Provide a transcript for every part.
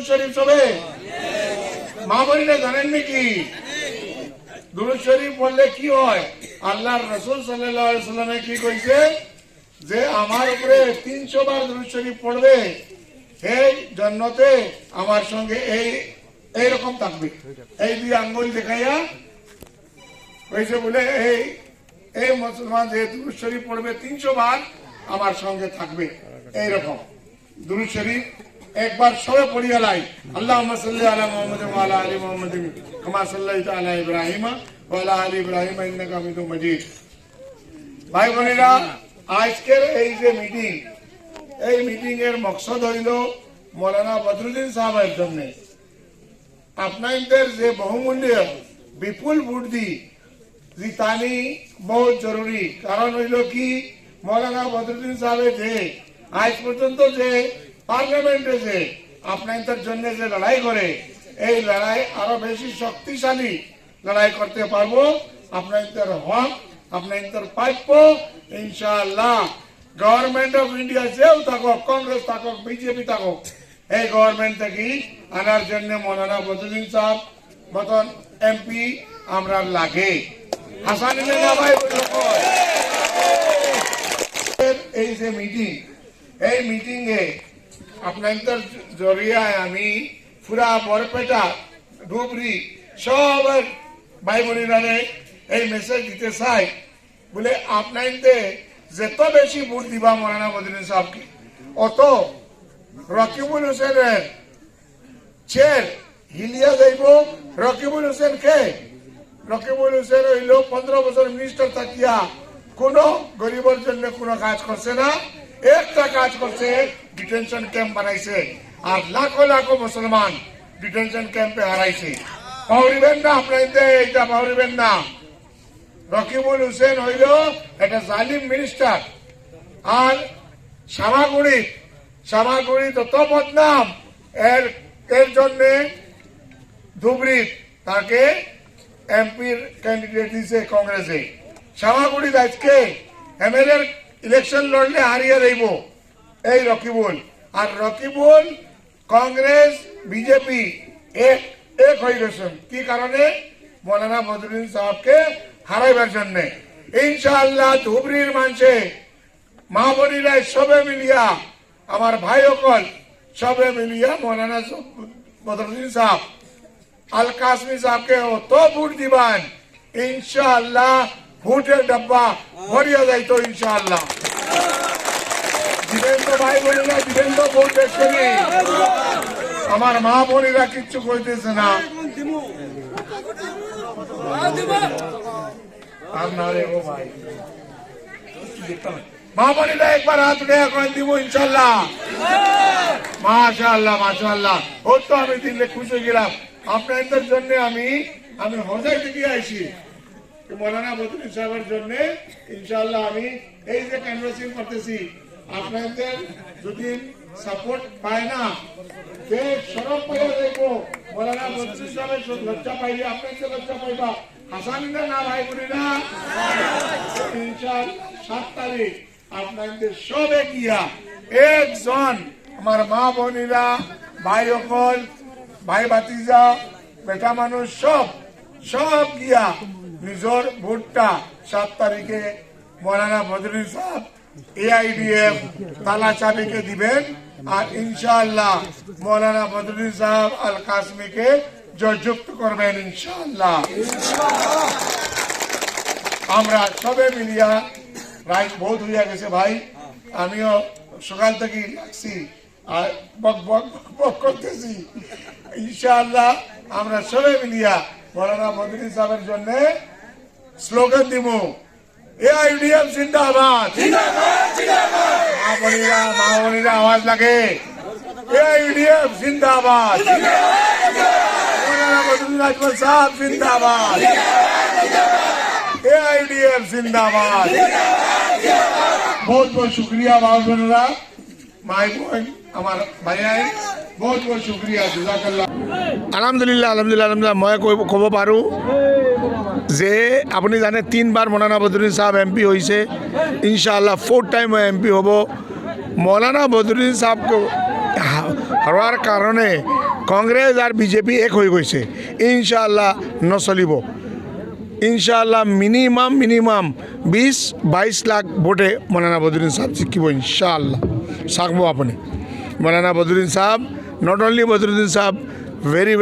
দুরূদ শরীফ সবে মা বোনেরা জানেন নাকি দুরূদ শরীফ পড়লে কি হয়? আল্লাহর রাসূল সাল্লাল্লাহু আলাইহি ওয়াসাল্লামে কি কইছে যে আমার উপরে 300 বার দুরূদ শরীফ পড়বে এই জান্নাতে আমার সঙ্গে এইরকম থাকবে। এই দুই আঙ্গুল দেখাইয়া কইছে বলে এই মুসলমান যে দুরূদ শরীফ পড়বে 300 বার আমার সঙ্গে থাকবে। এইরকম দুরূদ শরীফ একবার সবে পড়িয়া লাই। আল্লাহুম্মা সাল্লি আলা মুহাম্মাদ ওয়া আলা আলি মুহাম্মাদ কামা সাল্লাইতা আলা ইব্রাহিম ওয়া আলা আলি ইব্রাহিম ইন্নাকা হামিদুম মাজিদ। ভাই বোনেরা, আজকের এই যে মিটিং, এই মিটিং এর মকসদ হইল মৌলানা বদরুদ্দিন সাহেবের জন্য আপনাদের যে বহুমূল্য বিপুল ভোট দি জিতানি বহুত জরুরি। কারণ হইল কি, মৌলানা বদরুদ্দিন সাহেবের যে আজ পর্যন্ত যে পার্লামেন্টে যে আপনাদের জন্য যে লড়াই করে, এই লড়াই আরো বেশি শক্তিশালী লড়াই করতে পারবো। আপনাদের হক, আপনাদের প্রাপ্য ইনশাআল্লাহ গভর্নমেন্ট অফ ইন্ডিয়া যেও থাকুক, কংগ্রেস থাকুক, বিজেপি থাকুক, এই গভর্নমেন্ট থেকে আনার জন্য মৌলানা বদরুদ্দিন সাহেব মতন এমপি আমরা লাগে। হাসান ভাই এই যে মিটিং, এই মিটিং এ আপনাদের জরিয়ায় আমি পুরা বরপেটা ধুবড়ি সব ভাই বোনেরা এই মেসেজ দিতে চাই বলে আপনাদের যত বেশি ভোট দিবা মৌলানা বদরুদ্দিন সাহেবকে, অত রকিবুল হোসেনের চেয়ার হিলিয়া যাইব। রকিবুল হোসেন কে? রকিবুল হোসেন হইল 15 বছর মিনিস্টার থাকিয়া কোন গরিবের জন্য কোনো কাজ করছে না। একটা কাজ করছে, ডিটেনশন ক্যাম্প বানাইছে, আর লাখো লাখো মুসলমান ডিটেনশন ক্যাম্পে হারাইছে। পাহরিবেন না, আপনাদের এটা পাহরিবেন না। রকিবুল হোসেন হইল একটা জালিম মিনিস্টার। আর সামাগুড়ি তত বদনাম, এর জন্য ধুবড়ি তাকে এমপির ক্যান্ডিডেট দিয়েছে কংগ্রেসে। সামাগুড়ি আজকে এমএলএ ইলেকশন লড়লে হারিয়ে রইব এই রকিবুল। আর রকিবুল কংগ্রেস বিজেপি এক হয়ে গেছেন। কি কারণে? মৌলানা বদরুদ্দিন সাহেবকে হারাইবার জন্য। ইনশাআল্লাহ ধুবড়ির মানুষে মা বোনেরা সবে মিলিয়া, আমার ভাই অকল সবে মিলিয়া মৌলানা বদরুদ্দিন সাহেব আল কাসমি সাহেবকে অত ভোট দিবান, ইনশাআল্লাহ ভোটের ডাব্বা ভরিয়া যাইতো ইনশাআল্লাহ। দিবেন তো ভাই বোনেরা, দিবেন তো ভোট দেখছেন। আমার মা বোনেরা কিচ্ছু কইতেছে না। মা বোনেরা একবার হাত উঠে এখন দিব ইনশাআল্লাহ। মাশাআল্লাহ মাশাআল্লাহ, ও তো আমি দিলে খুশি গেলাম। আপনাদের জন্য আমি হজাই থেকে আইছি মৌলানা বদরুদ্দিন সাহেবের জন্য। ইনশাআল্লাহ আমি এই যে ক্যানভাসিং করতেছি, আপনাদের যদি সাপোর্ট পায় না, যে সরব পাইয়া দেখবো মৌলানা বদরুদ্দিন সাহেবের লজ্জা পাইলে আপনাদের লজ্জা পাইবা। হাসানিনা না ভাই বোনেরা, ইনশাআল্লাহ 7 তারিখ আপনাদের সবে গিয়া একজন আমার মা বোনেরা, ভাই অকল, ভাই ভাতিজা, বেটা মানুষ সব গিয়া নিজের ভোটটা 7 তারিখে মৌলানা বদরুদ্দিন সাহেব AIDF তালা চাবিকে দিবেন। আর ইনশাআল্লাহ মৌলানা বদরুদ্দিন সাহেব আল কাসমিকে জয়যুক্ত করবেন ইনশাআল্লাহ। আমরা সবে মিলিয়া, রাইট বহুত হইয়া গেছে ভাই, আমিও সকাল থেকে লাগছি আর বক করতেছি। ইনশাআল্লাহ আমরা সবে মিলিয়া মৌলানা বদরুদ্দিন সাহেবের জন্য স্লোগান দিব, AIDF জিন্দাবাদ। মা বোনেরা আওয়াজ লাগে, AIDF জিন্দাবাদ, মৌলানা বদরুদ্দিন সাহেব জিন্দাবাদ, AIDF জিন্দাবাদ। বহুত বহুত শুক্রিয়া মা বোনেরা, মাই বোন, আমার ভাইয়াই, বহুত বহুত শুক্রিয়া, জাযাকাল্লাহ। আলহামদুলিল্লাহ মই ক'ব পাৰোঁ যে আপুনি জানে 3 বাৰ মৌলানা বদরুদ্দিন সাহেব এমপি হৈছে। ইনশাআল্লাহ 4th টাইম এমপি হ'ব। মৌলানা বদরুদ্দিন সাহেবকে হারার কারণে কংগ্ৰেছ আৰু বিজেপি এক হৈ গৈছে ইনশাআল্লাহ নচলিব ইনশাআল্লাহ মিনিমাম 20-22 লাখ ভোটে মৌলানা বদৰুদ্দিন সাহেব জিকিব ইনশাআল্লাহ চাব আপুনি মৌলানা বদৰুদ্দিন সাহেব নট অনলি বদৰুদ্দিন সাহেব very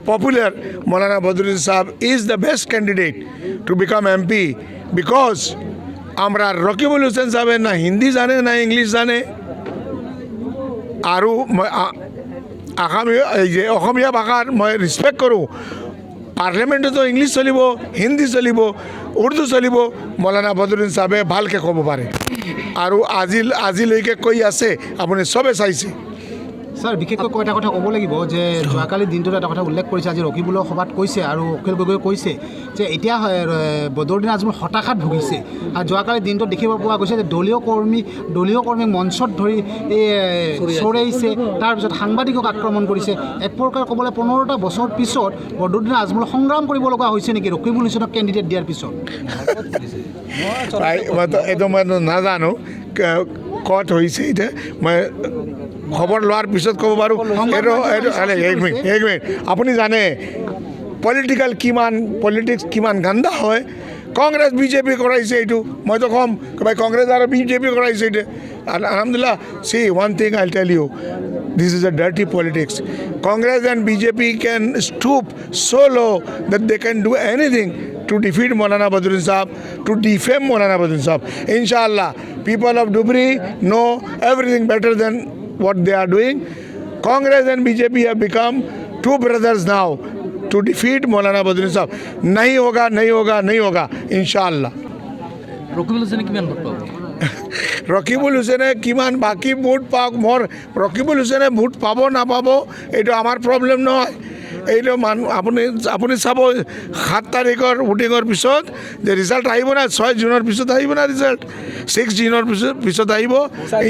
popular Maulana Badruddin Sahab is the best candidate to become MP because আমরা রকিবুল হোসেন সাহেব না হিন্দি জানে না ইংলিশ জানে আৰু অসমীয়া ভাষাৰ মই ৰেসপেক্ট কৰোঁ পাৰ্লিয়ামেণ্টতো ইংলিছ চলিব হিন্দী চলিব উৰ্দু চলিব মৌলানা বদৰুদ্দিন সাহেবে ভালকৈ ক'ব পাৰে আৰু আজিলৈকে কৈ আছে আপুনি চবে চাইছে স্যার বিশেষকৈ এটা কথা ক'ব লাগিব যে যোৱাকালি দিনটোত এটা কথা উল্লেখ কৰিছে আজি ৰকিবুলৰ সভাত কৈছে আৰু অখিল গগৈয়ে কৈছে যে এতিয়া বদৰুদ্দিন আজমল হতাশাত ভুগিছে আৰু যোৱাকালি দিনটোত দেখিব পোৱা গৈছে যে দলীয় কৰ্মীক মঞ্চত ধৰি চৰাইছে তাৰপিছত সাংবাদিকক আক্ৰমণ কৰিছে এক প্ৰকাৰ ক'বলৈ 15টা বছৰ পিছত বদৰুদ্দিন আজমল সংগ্ৰাম কৰিব লগা হৈছে নেকি ৰকিবুল হুছেইনক কেণ্ডিডেট দিয়াৰ পিছত এইটো মই নাজানো ক'ত হৈছে এতিয়া মই খবৰ লোৱাৰ পিছত ক'ব পাৰোঁ এক মিনিট আপুনি জানে পলিটিক্স কিমান গান্দা হয় কংগ্ৰেছ বিজেপি কৰাইছে এইটো মইতো ক'ম ভাই কংগ্ৰেছ আৰু বিজেপি কৰাইছে এইটো আলহামদুলিল্লাহ see one thing I'll tell you this is a dirty politics Congress and BJP can stoop so low that they can do anything to defeat Maulana Badruddin Sahab, to defame Maulana Badruddin Sahab. Inshallah, people of Dhubri know everything better than what they are doing. Congress and BJP have become two brothers now to defeat Maulana Badruddin Sahab. नहीं होगा इंशाअल्लाह রকিবুল হোসেনে কিমান vote পাব রকিবুল হুছেইনে কিমান বাকী vote পাওক মোৰ রকিবুল হুছেইনে ভোট পাব নাপাব এইটো আমাৰ প্ৰব্লেম নহয় এইটো আপুনি চাব 7 তাৰিখৰ ভোটিঙৰ পিছত যে ৰিজাল্ট আহিব না 6 জুনৰ পিছত আহিব না ৰিজাল্ট 6 জুনৰ পিছত আহিব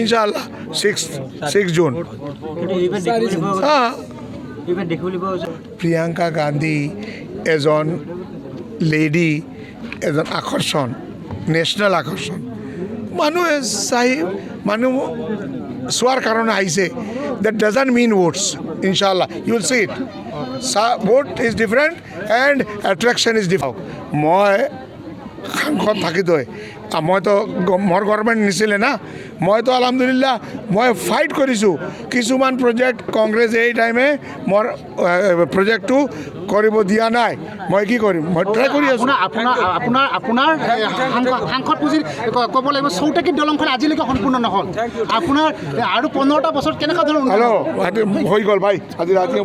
ইনশাআল্লাহ 6 জুন প্ৰিয়ংকা গান্ধী এজন লেডি এজন আকৰ্ষণ নেশ্যনেল আকৰ্ষণ মানুহে মানুহ চোৱাৰ কাৰণে আহিছে that doesn't mean votes inshallah you'll see it vote is different and attraction is different মই সাংসদ থাকিতোৱে মইতো মোৰ গভৰ্ণমেণ্ট নিছিলে না মইতো আলহামদুলিল্লাহ মই ফাইট কৰিছোঁ কিছুমান প্ৰজেক্ট কংগ্ৰেছে এই টাইমে মোৰ প্ৰজেক্টটো কৰিব দিয়া নাই মই কি কৰিম মই ট্ৰাই কৰি আছোঁ আপোনাৰ সাংসদ পুঁজিৰ ক'ব লাগিব চৌতাকী দলংখন আজিলৈকে সম্পূৰ্ণ নহ'ল আপোনাৰ আৰু 15টা বছৰত কেনেকুৱা ধৰণৰ হেল্ল' হৈ গ'ল ভাই আজি ৰাতি